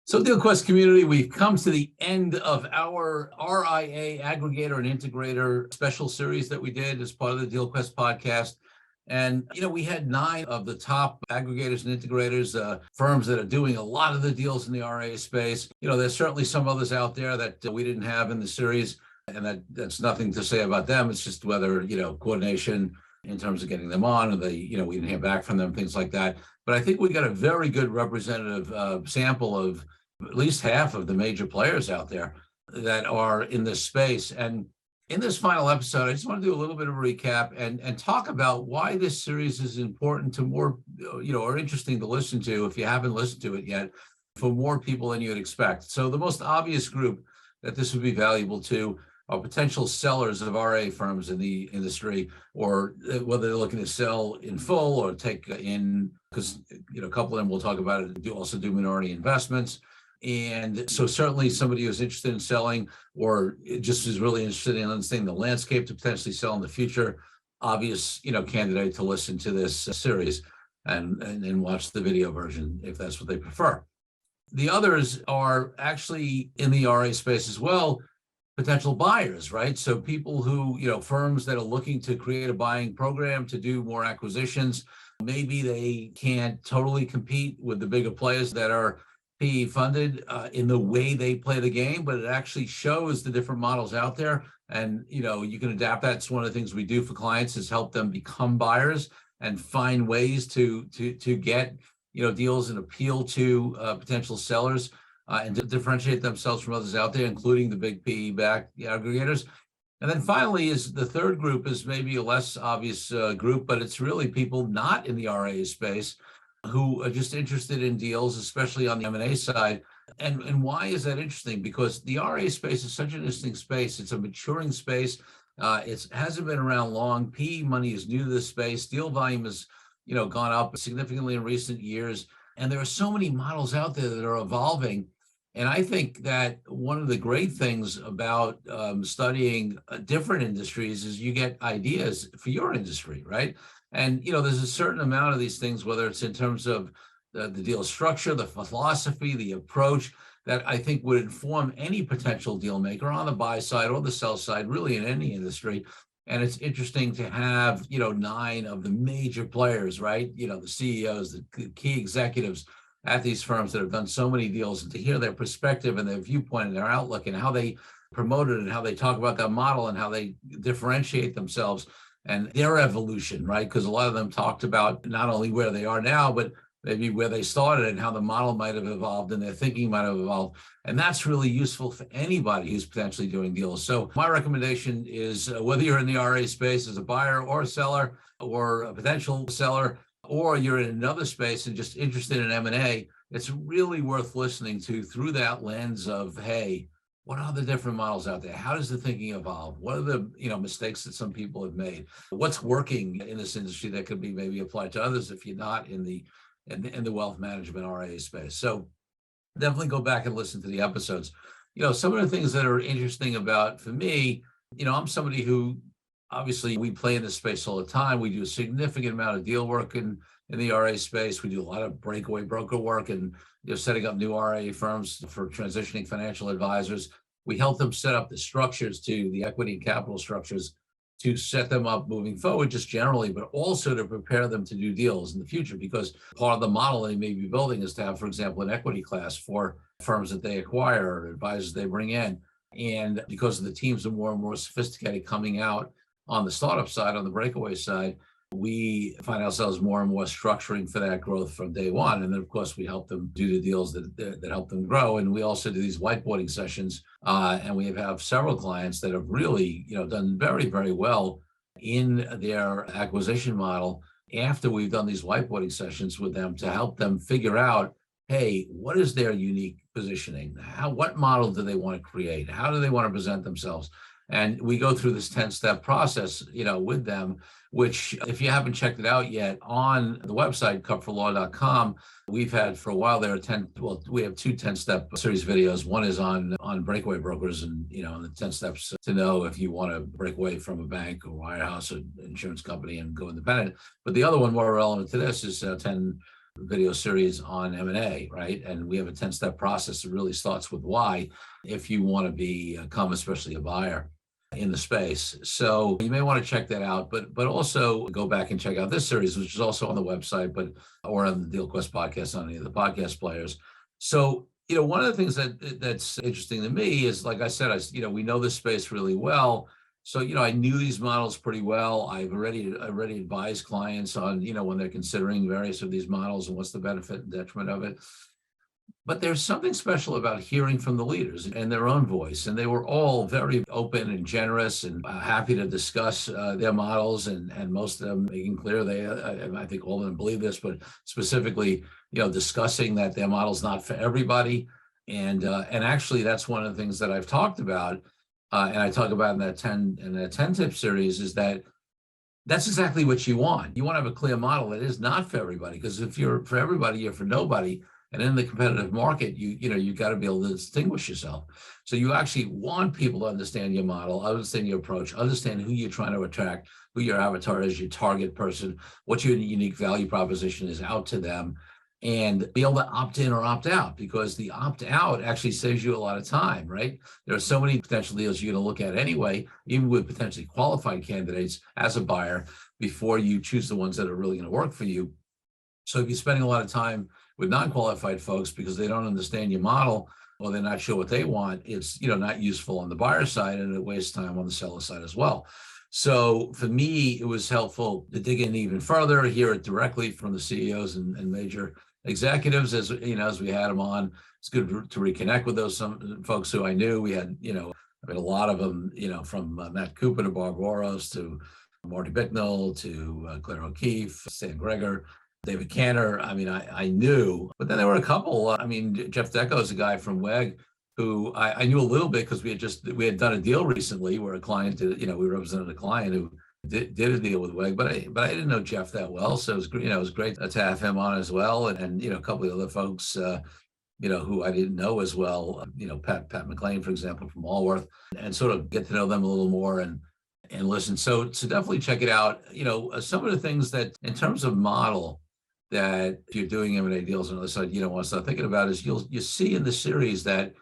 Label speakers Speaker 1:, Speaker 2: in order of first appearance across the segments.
Speaker 1: So DealQuest community, we've come to the end of our RIA aggregator and integrator special series that we did as part of the DealQuest podcast. And, we had 9 of the top aggregators and integrators, firms that are doing a lot of the deals in the RIA space. There's certainly some others out there that we didn't have in the series, and that's nothing to say about them. It's just whether, coordination in terms of getting them on, or we didn't hear back from them, things like that. But I think we got a very good representative sample of at least half of the major players out there that are in this space. And in this final episode, I just want to do a little bit of a recap and talk about why this series is important to more, or interesting to listen to if you haven't listened to it yet, for more people than you'd expect. So the most obvious group that this would be valuable to are potential sellers of RIA firms in the industry, or whether they're looking to sell in full or take in, because, a couple of them we'll talk about it, also do minority investments. And so certainly somebody who's interested in selling, or just is really interested in understanding the landscape to potentially sell in the future, obvious, candidate to listen to this series and watch the video version if that's what they prefer. The others are actually in the RIA space as well, potential buyers, right? So people who, firms that are looking to create a buying program to do more acquisitions. Maybe they can't totally compete with the bigger players that are PE funded in the way they play the game, but it actually shows the different models out there. And, you can adapt that. It's one of the things we do for clients, is help them become buyers and find ways to get, deals and appeal to potential sellers and to differentiate themselves from others out there, including the big PE-backed aggregators. And then finally is the third group, is maybe a less obvious group, but it's really people not in the RIA space who are just interested in deals, especially on the M&A side. And why is that interesting? Because the RIA space is such an interesting space. It's a maturing space. It hasn't been around long. PE money is new to this space. Deal volume has, gone up significantly in recent years. And there are so many models out there that are evolving. And I think that one of the great things about studying different industries is you get ideas for your industry, right? And, there's a certain amount of these things, whether it's in terms of the deal structure, the philosophy, the approach, that I think would inform any potential deal maker on the buy side or the sell side, really in any industry. And it's interesting to have, 9 of the major players, right? The CEOs, the key executives at these firms that have done so many deals, and to hear their perspective and their viewpoint and their outlook and how they promote it and how they talk about that model and how they differentiate themselves and their evolution, right? Because a lot of them talked about not only where they are now, but maybe where they started and how the model might have evolved and their thinking might have evolved. And that's really useful for anybody who's potentially doing deals. So my recommendation is whether you're in the RIA space as a buyer or a seller or a potential seller, or you're in another space and just interested in M&A, it's really worth listening to through that lens of, hey, what are the different models out there? How does the thinking evolve? What are the mistakes that some people have made? What's working in this industry that could be maybe applied to others if you're not in the wealth management RIA space? So definitely go back and listen to the episodes. Some of the things that are interesting about, for me, I'm somebody who, obviously, we play in this space all the time. We do a significant amount of deal work in the RIA space. We do a lot of breakaway broker work and setting up new RIA firms for transitioning financial advisors. We help them set up the structures, to the equity and capital structures, to set them up moving forward just generally, but also to prepare them to do deals in the future, because part of the model they may be building is to have, for example, an equity class for firms that they acquire or advisors they bring in. And because the teams are more and more sophisticated coming out on the startup side, on the breakaway side, we find ourselves more and more structuring for that growth from day one. And then, of course, we help them do the deals that help them grow. And we also do these whiteboarding sessions. And we have several clients that have really, done very, very well in their acquisition model after we've done these whiteboarding sessions with them, to help them figure out, hey, what is their unique positioning? What model do they want to create? How do they want to present themselves? And we go through this 10-step process, with them, which, if you haven't checked it out yet, on the website, kupferlaw.com, we've had for a while there we have 2 10-step series videos. One is on breakaway brokers and, the 10 steps to know if you want to break away from a bank or wirehouse or insurance company and go independent. But the other one, more relevant to this, is 10 video series on M&A, right? And we have a 10-step process that really starts with why, if you want to become especially a buyer in the space. So you may want to check that out, but also go back and check out this series, which is also on the website, or on the DealQuest podcast on any of the podcast players. So, one of the things that's interesting to me is, like I said, we know this space really well. So, I knew these models pretty well. I've already advised clients on, when they're considering various of these models and what's the benefit and detriment of it. But there's something special about hearing from the leaders and their own voice. And they were all very open and generous and happy to discuss their models. And most of them making clear I think all of them believe this, but specifically, discussing that their model's not for everybody. And actually, that's one of the things that I've talked about. And I talk about in that 10 tip series, is that's exactly what you want. You want to have a clear model that is not for everybody, because if you're for everybody, you're for nobody. And in the competitive market, you got to be able to distinguish yourself. So you actually want people to understand your model, understand your approach, understand who you're trying to attract, who your avatar is, your target person, what your unique value proposition is out to them, and be able to opt in or opt out, because the opt out actually saves you a lot of time, right? There are so many potential deals you're going to look at anyway, even with potentially qualified candidates as a buyer, before you choose the ones that are really going to work for you. So if you're spending a lot of time with non-qualified folks because they don't understand your model, or they're not sure what they want, it's not useful on the buyer side, and it wastes time on the seller side as well. So for me, it was helpful to dig in even further, hear it directly from the CEOs and major executives as we had them on. It's good to reconnect with some folks who I knew. We had a lot of them, from Matt Cooper to Barb Oros to Marty Bicknell to Claire O'Keefe, Stan Greger, David Cantor. I knew, but then there were a couple. Jeff Decco is a guy from WEG who I knew a little bit, because we had done a deal recently where a client did, we represented a client who did a deal with WEG, but I didn't know Jeff that well. So it was, it was great to have him on as well. And a couple of other folks, who I didn't know as well, Pat McLean, for example, from Allworth, and sort of get to know them a little more and listen. So definitely check it out. Some of the things that, in terms of model, that if you're doing M&A deals on the other side, want to start thinking about, is you see in the series that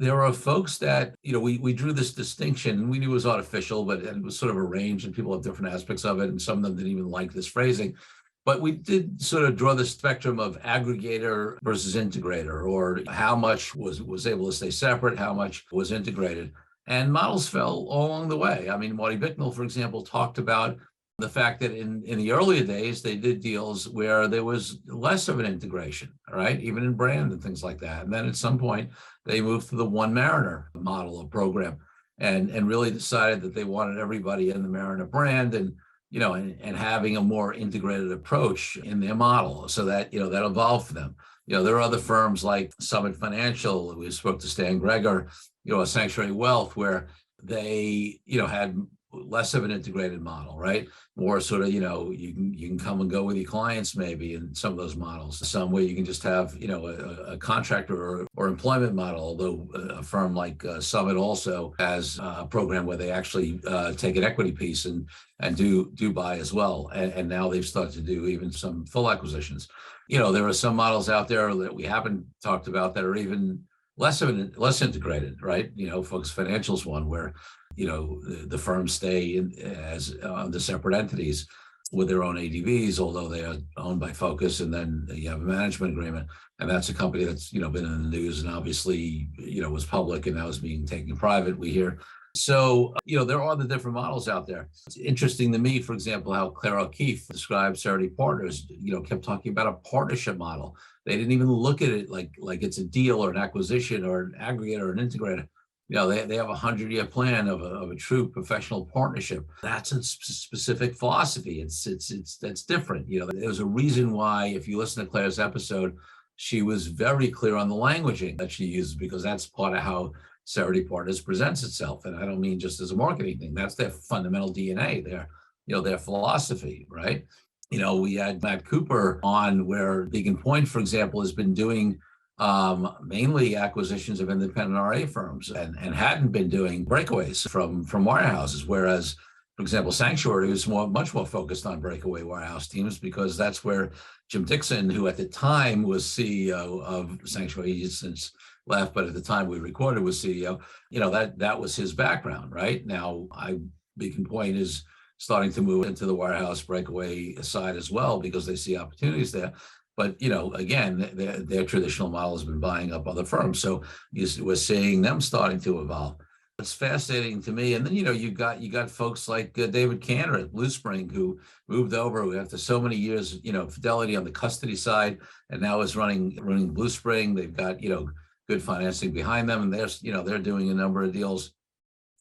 Speaker 1: there are folks that, we drew this distinction, and we knew it was artificial, but it was sort of arranged, and people have different aspects of it, and some of them didn't even like this phrasing. But we did sort of draw the spectrum of aggregator versus integrator, or how much was able to stay separate, how much was integrated. And models fell all along the way. Marty Bicknell, for example, talked about the fact that in the earlier days, they did deals where there was less of an integration, right? Even in brand and things like that. And then at some point, they moved to the One Mariner model of program, and really decided that they wanted everybody in the Mariner brand, and having a more integrated approach in their model, so that, that evolved for them. There are other firms like Summit Financial, we spoke to Stan Greger, Sanctuary Wealth, where they, had less of an integrated model, right? More sort of, you can come and go with your clients maybe in some of those models. Some way you can just have, a contractor or employment model, although a firm like Summit also has a program where they actually take an equity piece and do buy as well. And now they've started to do even some full acquisitions. There are some models out there that we haven't talked about that are even less integrated, right? Focus Financial's one where, the firms stay as the separate entities with their own ADVs, although they are owned by Focus, and then you have a management agreement. And that's a company that's, been in the news, and obviously, was public, and now is being taken private, we hear. So, there are the different models out there. It's interesting to me, for example, how Claire O'Keefe described Cerity Partners, kept talking about a partnership model. They didn't even look at it like it's a deal or an acquisition or an aggregator or an integrator. They have a 100-year plan of a true professional partnership. That's a specific philosophy. That's different. There's a reason why, if you listen to Claire's episode, she was very clear on the languaging that she uses, because that's part of how Cerity Partners presents itself. And I don't mean just as a marketing thing. That's their fundamental DNA, their philosophy, right? We had Matt Cooper on, where Beacon Point, for example, has been doing mainly acquisitions of independent RIA firms, and hadn't been doing breakaways from wirehouses, whereas For example, Sanctuary was much more focused on breakaway warehouse teams because that's where Jim Dixon, who at the time was CEO of Sanctuary, he's since left, but at the time we recorded was CEO, that was his background, right? Now, Beacon Point is starting to move into the warehouse breakaway side as well because they see opportunities there. But, again, their traditional model has been buying up other firms. So we're seeing them starting to evolve. It's fascinating to me. And then, you got folks like David Cantor at Blue Spring, who moved over after so many years, Fidelity on the custody side, and now is running Blue Spring. They've got, good financing behind them, and they're doing a number of deals.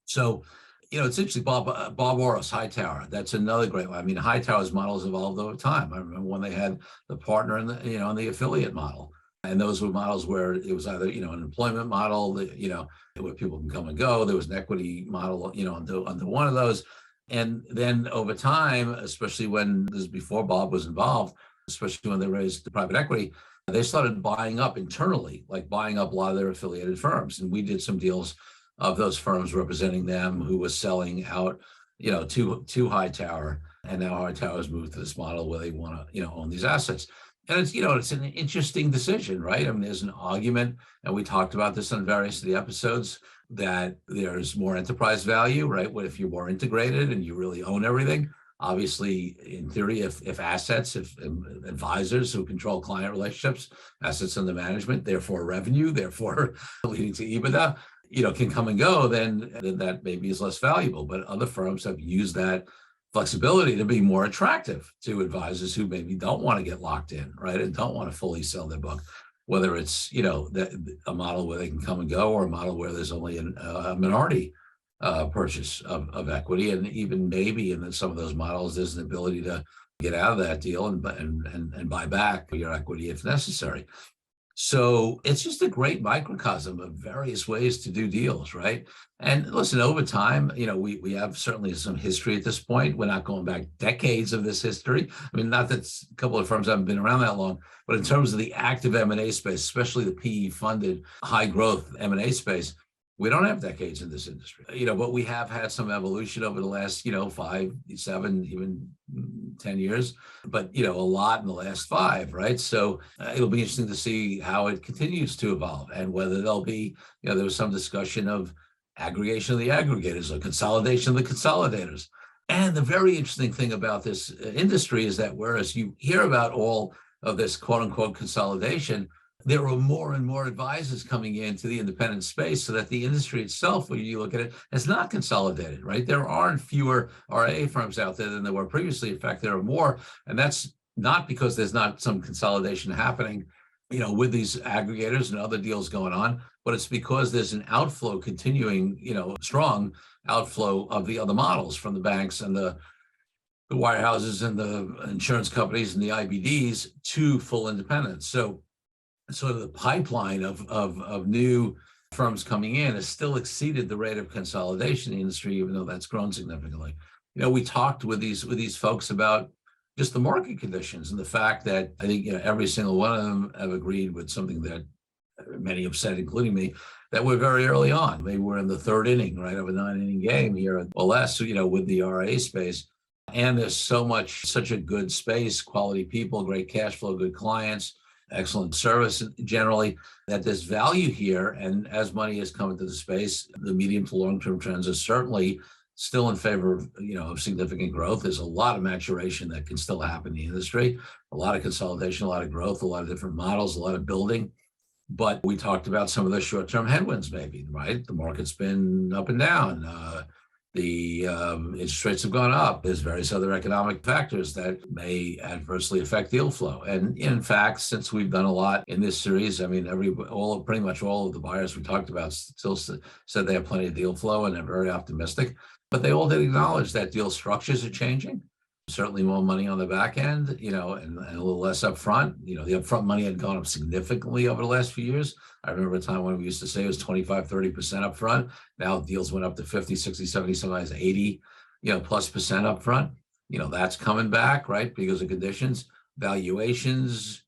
Speaker 1: So, it's interesting. Bob Oros, Hightower. That's another great one. I mean, Hightower's models evolved over time. I remember when they had the partner and the affiliate model. And those were models where it was either, an employment model, where people can come and go. There was an equity model, under one of those. And then over time, especially when this is before Bob was involved, especially when they raised the private equity, they started buying up internally, like buying up a lot of their affiliated firms. And we did some deals of those firms representing them who was selling out, to Hightower. And now Hightower has moved to this model where they want to, own these assets. And it's, it's an interesting decision, right? I mean, there's an argument, and we talked about this on various of the episodes, that there's more enterprise value, right? What if you're more integrated and you really own everything? Obviously, in theory, if assets, if advisors who control client relationships, assets under management, therefore revenue, therefore leading to EBITDA, can come and go, then that maybe is less valuable. But other firms have used that flexibility to be more attractive to advisors who maybe don't want to get locked in, right? And don't want to fully sell their book, whether it's, a model where they can come and go, or a model where there's only a minority purchase of equity. And even maybe in some of those models, there's an ability to get out of that deal and buy back your equity if necessary. So it's just a great microcosm of various ways to do deals, right? And listen, over time, we have certainly some history at this point. We're not going back decades of this history. I mean, not that a couple of firms haven't been around that long, but in terms of the active M&A space, especially the PE-funded high growth M&A space, we don't have decades in this industry, but we have had some evolution over the last, 5, 7, even 10 years, but, a lot in the last 5, right? So it'll be interesting to see how it continues to evolve, and whether there'll be, there was some discussion of aggregation of the aggregators or consolidation of the consolidators. And the very interesting thing about this industry is that whereas you hear about all of this quote unquote consolidation, there are more and more advisors coming into the independent space, so that the industry itself, when you look at it, has not consolidated, right? There aren't fewer RIA firms out there than there were previously. In fact, there are more. And that's not because there's not some consolidation happening, with these aggregators and other deals going on, but it's because there's an outflow continuing, strong outflow of the other models from the banks and the wirehouses and the insurance companies and the IBDs to full independence. So sort of the pipeline of new firms coming in has still exceeded the rate of consolidation in the industry, even though that's grown significantly. We talked with these folks about just the market conditions, and the fact that I think every single one of them have agreed with something that many have said, including me, that we're very early on. Maybe we're in the 3rd inning, right, of a 9-inning game here, or less, with the RIA space. And there's such a good space, quality people, great cash flow, good clients, excellent service generally, that there's value here. And as money has come into the space, the medium to long-term trends are certainly still in favor of, of significant growth. There's a lot of maturation that can still happen in the industry, a lot of consolidation, a lot of growth, a lot of different models, a lot of building. But we talked about some of the short-term headwinds, maybe, right? The market's been up and down. The interest rates have gone up. There's various other economic factors that may adversely affect deal flow. And in fact, since we've done a lot in this series, I mean, pretty much all of the buyers we talked about still said they have plenty of deal flow and they're very optimistic. But they all did acknowledge that deal structures are changing. Certainly more money on the back end, and a little less upfront. The upfront money had gone up significantly over the last few years. I remember a time when we used to say it was 25, 30% upfront. Now deals went up to 50, 60, 70, sometimes 80, plus percent upfront. That's coming back, right? Because of conditions. Valuations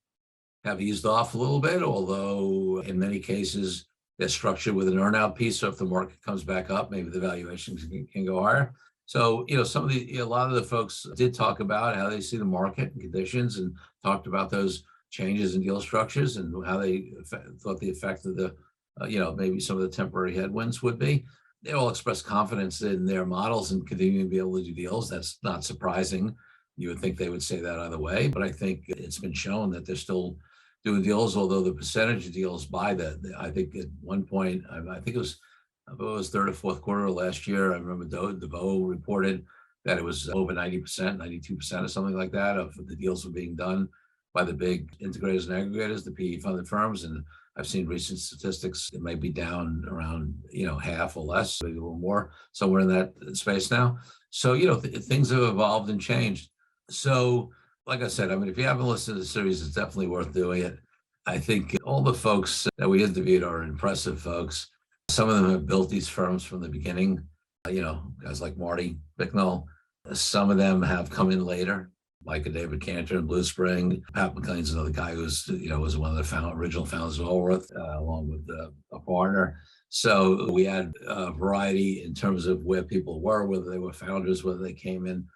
Speaker 1: have eased off a little bit, although in many cases they're structured with an earnout piece. So if the market comes back up, maybe the valuations can go higher. So, a lot of the folks did talk about how they see the market and conditions and talked about those changes in deal structures and how they thought the effect of the, maybe some of the temporary headwinds would be. They all expressed confidence in their models and continuing to be able to do deals. That's not surprising. You would think they would say that either way, but I think it's been shown that they're still doing deals, although the percentage of deals by I think at one point, I think it was third or fourth quarter of last year. I remember DeVoe reported that it was over 90%, 92% or something like that of the deals were being done by the big integrators and aggregators, the PE funded firms. And I've seen recent statistics, it might be down around, half or less, maybe a little more, somewhere in that space now. So, things have evolved and changed. So, like I said, if you haven't listened to the series, it's definitely worth doing it. I think all the folks that we interviewed are impressive folks. Some of them have built these firms from the beginning, guys like Marty Bicknell. Some of them have come in later, like a David Cantor and Blue Spring. Pat McLean's another guy who's, was one of the original founders of Allworth, along with a partner. So we had a variety in terms of where people were, whether they were founders, whether they came in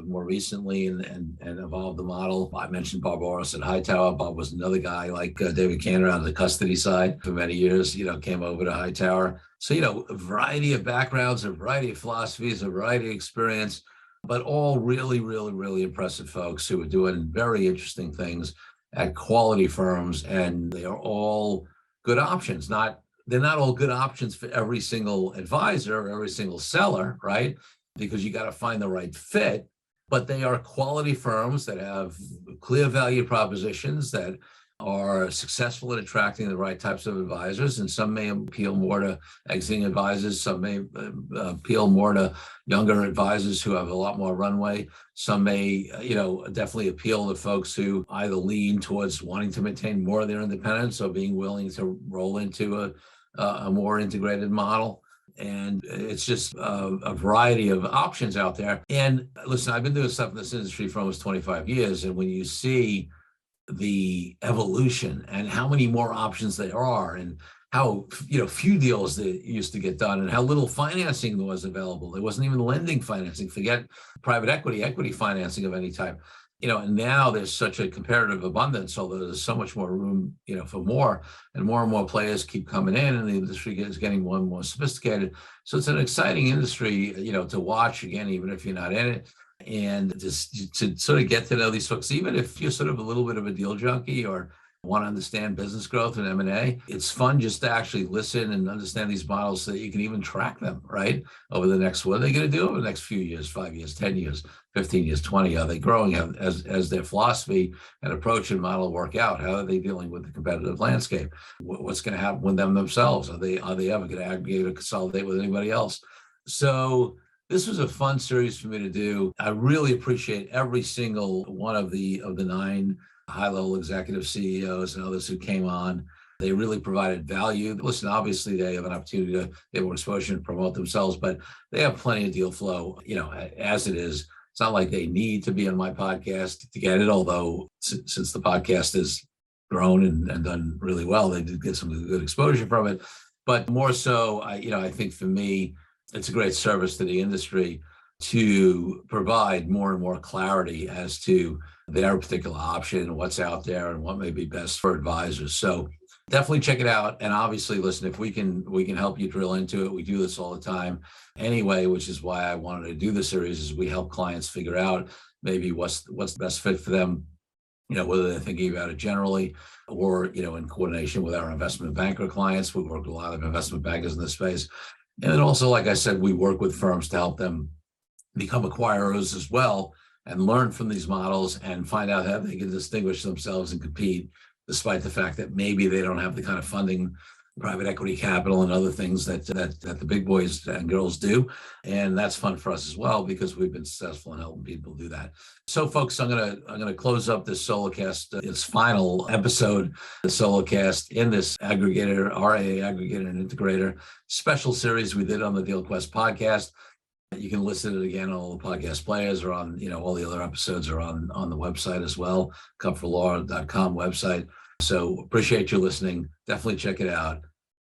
Speaker 1: more recently and evolved the model. I mentioned Bob Orris at Hightower. Bob was another guy like David Cantor on the custody side for many years, came over to Hightower. So, a variety of backgrounds, a variety of philosophies, a variety of experience, but all really, really, really impressive folks who are doing very interesting things at quality firms. And they are all good options. They're not all good options for every single advisor or every single seller, right? Because you got to find the right fit, but they are quality firms that have clear value propositions that are successful at attracting the right types of advisors. And some may appeal more to exiting advisors. Some may appeal more to younger advisors who have a lot more runway. Some may, definitely appeal to folks who either lean towards wanting to maintain more of their independence or being willing to roll into a more integrated model. And it's just a variety of options out there. And listen, I've been doing stuff in this industry for almost 25 years. And when you see the evolution and how many more options there are and how, few deals that used to get done and how little financing was available. There wasn't even lending financing, forget private equity financing of any type. And now there's such a comparative abundance, although there's so much more room, for more and more players keep coming in and the industry is getting more and more sophisticated. So it's an exciting industry, to watch again, even if you're not in it. And just to sort of get to know these folks, even if you're sort of a little bit of a deal junkie or want to understand business growth and M&A, it's fun just to actually listen and understand these models so that you can even track them, right? Over the next, what are they going to do over the next few years, 5 years, 10 years, 15 years, 20? Are they growing as their philosophy and approach and model work out? How are they dealing with the competitive landscape? What's going to happen with them themselves? Are they ever going to aggregate or consolidate with anybody else? So this was a fun series for me to do. I really appreciate every single one of the 9 high-level executive CEOs and others who came on. They really provided value. Listen, obviously they have an opportunity to get more exposure and promote themselves, but they have plenty of deal flow, as it is. It's not like they need to be on my podcast to get it, although since the podcast has grown and done really well, they did get some good exposure from it. But more so, I think for me, it's a great service to the industry to provide more and more clarity as to their particular option, what's out there, and what may be best for advisors. So definitely check it out. And obviously, listen, if we can help you drill into it. We do this all the time anyway, which is why I wanted to do the series, is we help clients figure out maybe what's the best fit for them, whether they're thinking about it generally or, in coordination with our investment banker clients. We work with a lot of investment bankers in this space. And then also, like I said, we work with firms to help them become acquirers as well and learn from these models and find out how they can distinguish themselves and compete, despite the fact that maybe they don't have the kind of funding, private equity capital and other things that the big boys and girls do. And that's fun for us as well, because we've been successful in helping people do that. So folks, I'm gonna close up this solocast, its final episode, the solocast in this aggregator, RIA aggregator and integrator special series we did on the DealQuest podcast. You can listen to it again on all the podcast players, or on, all the other episodes are on the website as well, kupferlaw.com website. So appreciate you listening. Definitely check it out.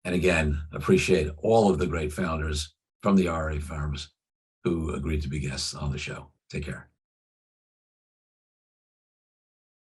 Speaker 1: And again, appreciate all of the great founders from the RIA firms. who agreed to be guests on the show. Take care.